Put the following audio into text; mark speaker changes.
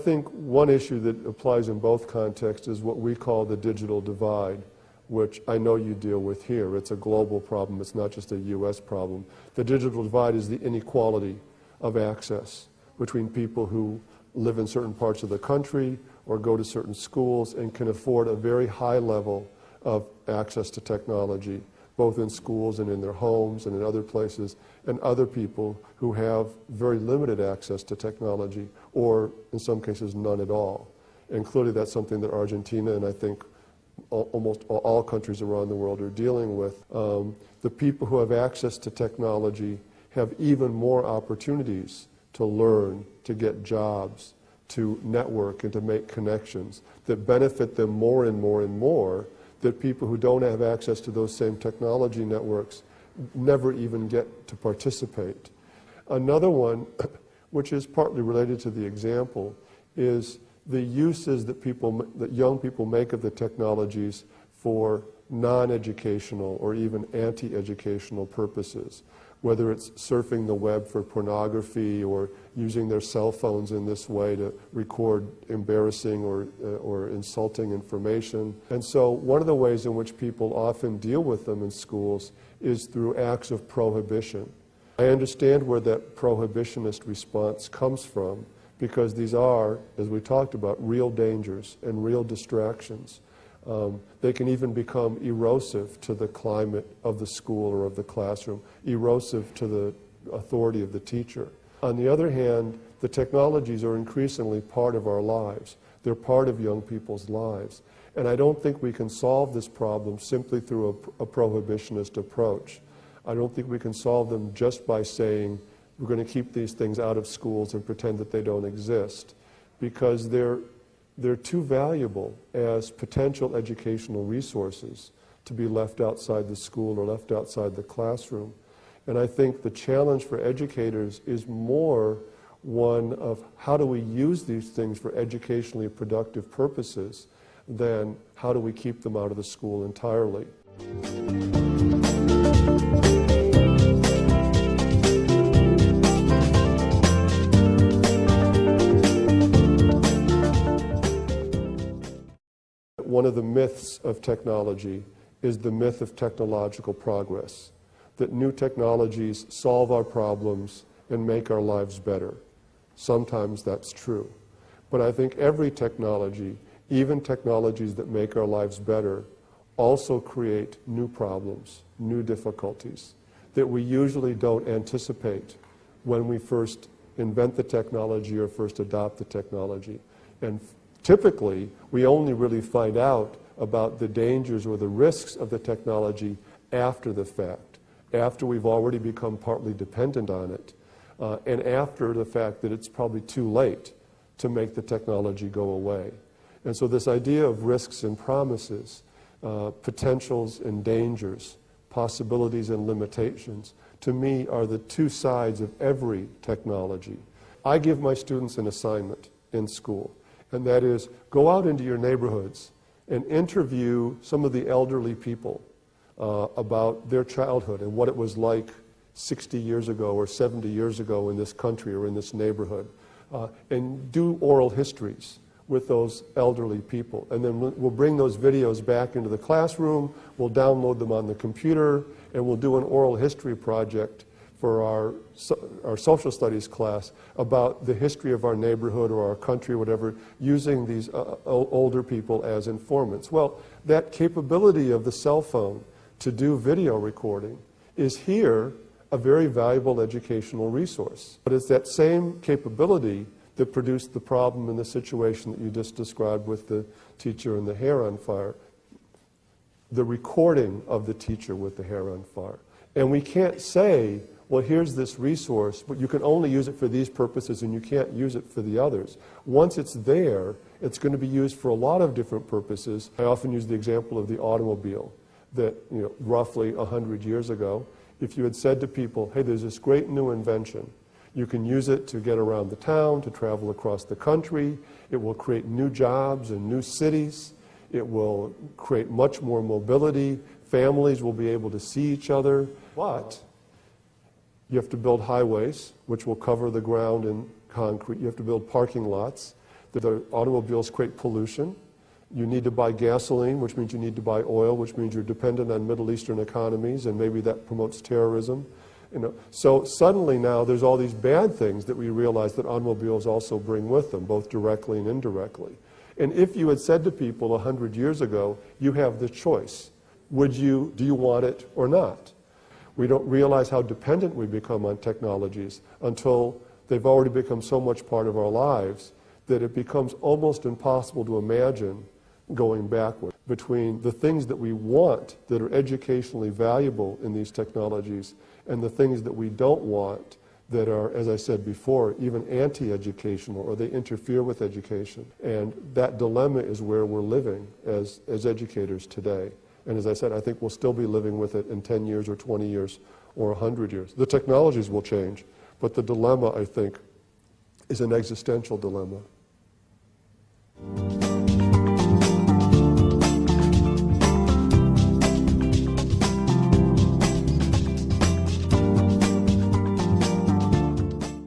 Speaker 1: think one issue that applies in both contexts is what we call the digital divide, which I know you deal with here. It's a global problem. It's not just a U.S. problem. The digital divide is the inequality of access between people who live in certain parts of the country or go to certain schools and can afford a very high level of access to technology, both in schools and in their homes and in other places, and other people who have very limited access to technology, or in some cases none at all. And clearly that's something that Argentina and I think almost all countries around the world are dealing with. The people who have access to technology have even more opportunities to learn, to get jobs, to network and to make connections that benefit them more and more and more, that people who don't have access to those same technology networks never even get to participate. Another one, which is partly related to the example, is the uses that young people make of the technologies for non-educational or even anti-educational purposes, whether it's surfing the web for pornography or using their cell phones in this way to record embarrassing or insulting information. And so one of the ways in which people often deal with them in schools is through acts of prohibition. I understand where that prohibitionist response comes from, because these are, as we talked about, real dangers and real distractions. They can even become erosive to the climate of the school or of the classroom, erosive to the authority of the teacher. On the other hand, the technologies are increasingly part of our lives. They're part of young people's lives. And I don't think we can solve this problem simply through a prohibitionist approach. I don't think we can solve them just by saying we're going to keep these things out of schools and pretend that they don't exist, because they're too valuable as potential educational resources to be left outside the school or left outside the classroom. And I think the challenge for educators is more one of how do we use these things for educationally productive purposes than how do we keep them out of the school entirely. One of the myths of technology is the myth of technological progress, that new technologies solve our problems and make our lives better. Sometimes that's true. But I think every technology, even technologies that make our lives better, also create new problems, new difficulties that we usually don't anticipate when we first invent the technology or first adopt the technology. And typically, we only really find out about the dangers or the risks of the technology after the fact, after we've already become partly dependent on it, and after the fact that it's probably too late to make the technology go away. And so this idea of risks and promises, potentials and dangers, possibilities and limitations, to me are the two sides of every technology. I give my students an assignment in school, and that is, go out into your neighborhoods and interview some of the elderly people about their childhood and what it was like 60 years ago or 70 years ago in this country or in this neighborhood, and do oral histories with those elderly people. And then we'll bring those videos back into the classroom, we'll download them on the computer, and we'll do an oral history project for our social studies class about the history of our neighborhood or our country, whatever, using these older people as informants. Well, that capability of the cell phone to do video recording is here a very valuable educational resource. But it's that same capability that produced the problem in the situation that you just described with the teacher and the hair on fire. The recording of the teacher with the hair on fire. And we can't say, well, here's this resource, but you can only use it for these purposes and you can't use it for the others. Once it's there, it's going to be used for a lot of different purposes. I often use the example of the automobile, that roughly 100 years ago, if you had said to people, hey, there's this great new invention, you can use it to get around the town, to travel across the country, it will create new jobs and new cities, it will create much more mobility, families will be able to see each other, but you have to build highways, which will cover the ground in concrete. You have to build parking lots. The automobiles create pollution. You need to buy gasoline, which means you need to buy oil, which means you're dependent on Middle Eastern economies, and maybe that promotes terrorism. So suddenly now there's all these bad things that we realize that automobiles also bring with them, both directly and indirectly. And if you had said to people 100 years ago, you have the choice, do you want it or not? We don't realize how dependent we become on technologies until they've already become so much part of our lives that it becomes almost impossible to imagine going backward. Between the things that we want that are educationally valuable in these technologies and the things that we don't want that are, as I said before, even anti-educational, or they interfere with education. And that dilemma is where we're living as educators today. And as I said, I think we'll still be living with it in 10 years or 20 years or 100 years. The technologies will change, but the dilemma, I think, is an existential dilemma.